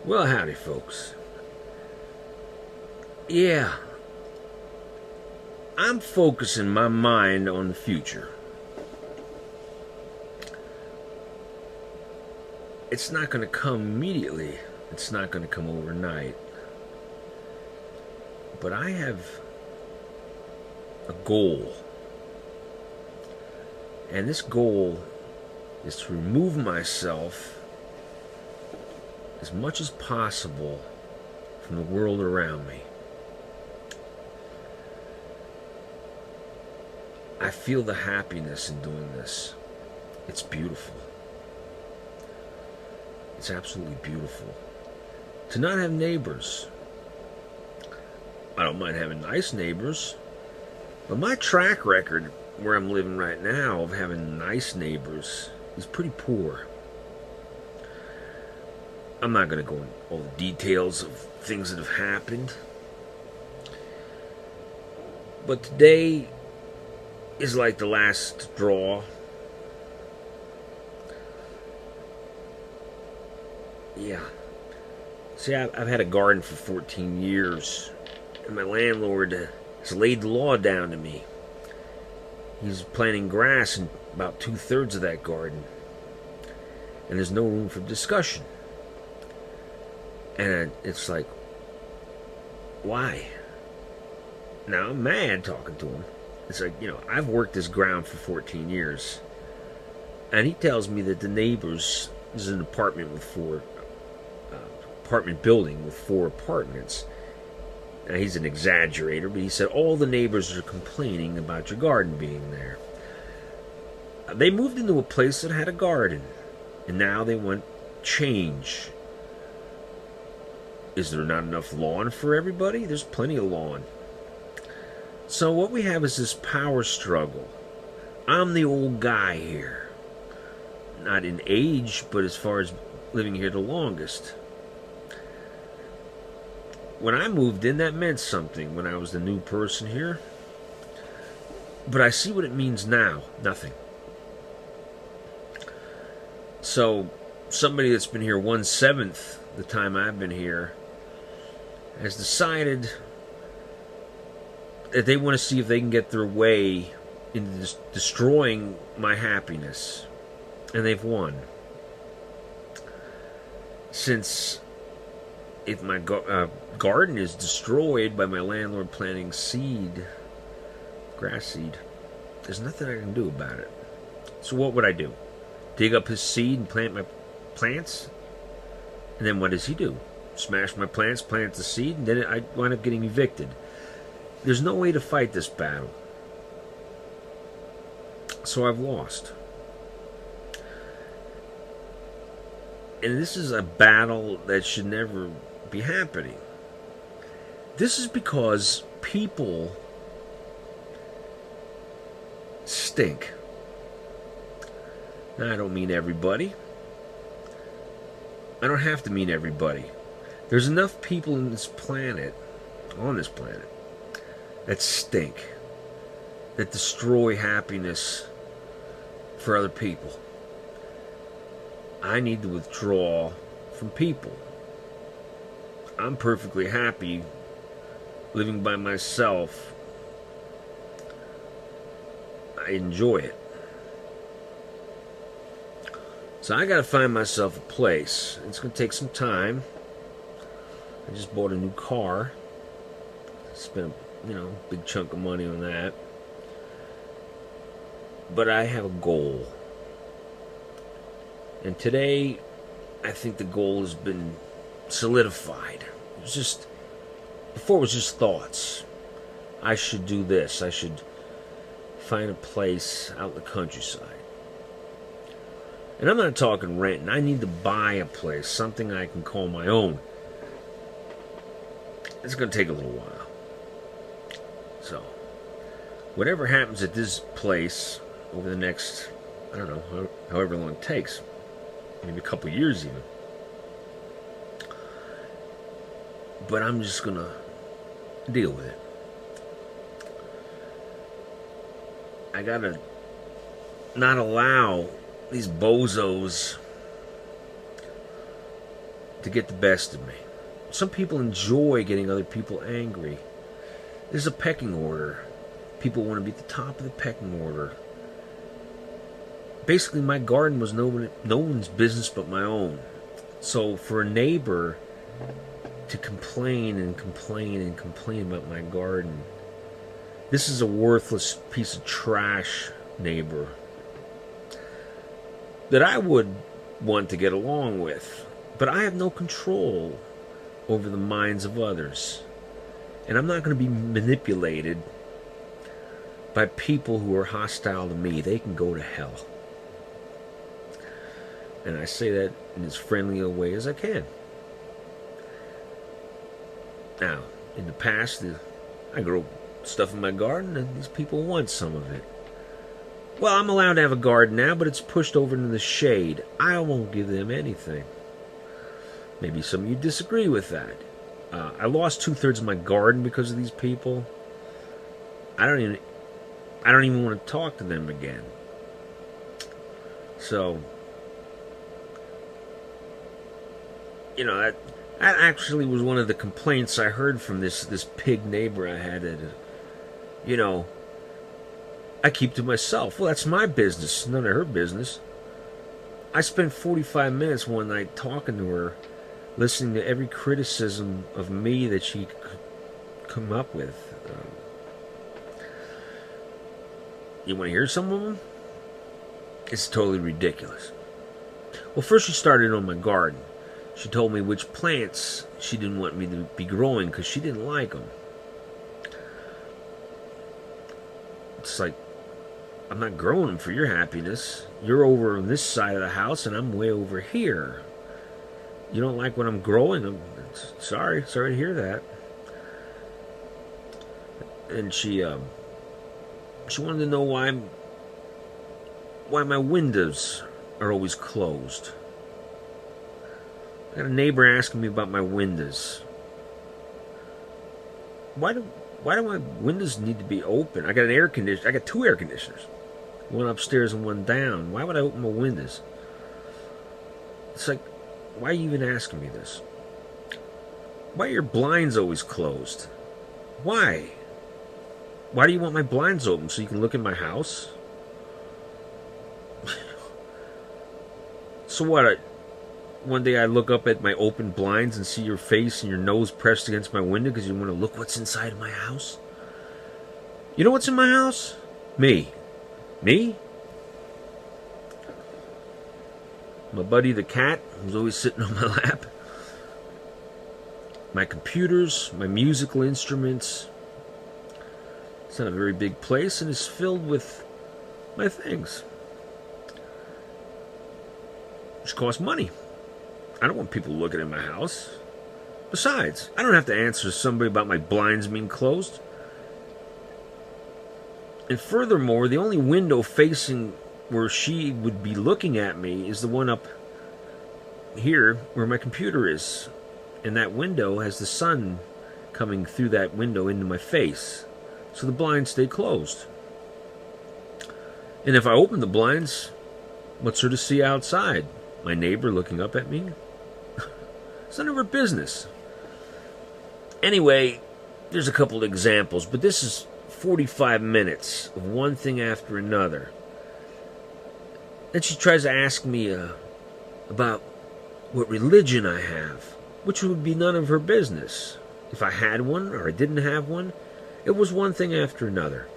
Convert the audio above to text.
Well, howdy, folks. Yeah, I'm focusing my mind on the future. It's not going to come immediately, it's not going to come overnight. But I have a goal. And this goal is to remove myself as much as possible from the world around me. I feel the happiness in doing this. It's beautiful. It's absolutely beautiful. To not have neighbors. I don't mind having nice neighbors. But my track record where I'm living right now of having nice neighbors is pretty poor. I'm not going to go into all the details of things that have happened. But today is like the last straw. Yeah. See, I've had a garden for 14 years, and my landlord has laid the law down to me. He's planting grass in about 2/3 of that garden, and there's no room for discussion. And it's like, why? Now, I'm mad talking to him. It's like, I've worked this ground for 14 years. And he tells me that the neighbors, this is an apartment building with 4 apartments. Now, he's an exaggerator, but he said all the neighbors are complaining about your garden being there. They moved into a place that had a garden, and now they want change. Is there not enough lawn for everybody? There's plenty of lawn. So what we have is this power struggle. I'm the old guy here. Not in age, but as far as living here the longest. When I moved in, that meant something when I was the new person here. But I see what it means now. Nothing. So, somebody that's been here 1/7 the time I've been here has decided that they want to see if they can get their way into destroying my happiness. And they've won. Since if my garden is destroyed by my landlord planting grass seed, there's nothing I can do about it. So what would I do? Dig up his seed and plant my plants? And then what does he do? Smash my plants, plant the seed, and then I wind up getting evicted. There's no way to fight this battle. So I've lost. And this is a battle that should never be happening. This is because people stink. Now, I don't mean everybody. I don't have to mean everybody. There's enough people on this planet, that stink, that destroy happiness for other people. I need to withdraw from people. I'm perfectly happy living by myself. I enjoy it. So I gotta find myself a place. It's gonna take some time. I just bought a new car. Spent a big chunk of money on that. But I have a goal. And today, I think the goal has been solidified. Before it was just thoughts. I should do this. I should find a place out in the countryside. And I'm not talking renting. I need to buy a place, something I can call my own. It's going to take a little while. So, whatever happens at this place over the next, I don't know, however long it takes, maybe a couple years even. But I'm just going to deal with it. I got to not allow these bozos to get the best of me. Some people enjoy getting other people angry. There's a pecking order. People want to be at the top of the pecking order. Basically, my garden was no one's business but my own. So for a neighbor to complain and complain and complain about my garden, this is a worthless piece of trash neighbor that I would want to get along with. But I have no control over the minds of others. And I'm not going to be manipulated by people who are hostile to me. They can go to hell. And I say that in as friendly a way as I can. Now, in the past, I grow stuff in my garden, and these people want some of it. Well, I'm allowed to have a garden now, but it's pushed over into the shade. I won't give them anything. Maybe some of you disagree with that. I lost 2/3 of my garden because of these people. I don't even want to talk to them again. So, that actually was one of the complaints I heard from this pig neighbor I had. I keep to myself. Well, that's my business, none of her business. I spent 45 minutes one night talking to her, listening to every criticism of me that she could come up with. You want to hear some of them? It's totally ridiculous. Well, first she started on my garden. She told me which plants she didn't want me to be growing because she didn't like them. It's like, I'm not growing them for your happiness. You're over on this side of the house and I'm way over here. You don't like what I'm growing? Sorry to hear that. And she wanted to know why my windows are always closed. I got a neighbor asking me about my windows. Why do my windows need to be open? I got an air conditioner. I got 2 air conditioners, one upstairs and one down. Why would I open my windows? It's like, why are you even asking me this? Why are your blinds always closed? Why? Why do you want my blinds open? So you can look in my house? So what? One day I look up at my open blinds and see your face and your nose pressed against my window because you want to look what's inside of my house? You know what's in my house? Me. Me? My buddy the cat, who's always sitting on my lap. My computers, my musical instruments. It's not a very big place and it's filled with my things, which cost money. I don't want people looking at my house. Besides, I don't have to answer somebody about my blinds being closed. And furthermore, the only window facing where she would be looking at me is the one up here where my computer is. And that window has the sun coming through that window into my face. So the blinds stay closed. And if I open the blinds, what's there to see outside? My neighbor looking up at me? It's none of her business. Anyway, there's a couple of examples, but this is 45 minutes of one thing after another. Then she tries to ask me about what religion I have, which would be none of her business. If I had one or I didn't have one, it was one thing after another.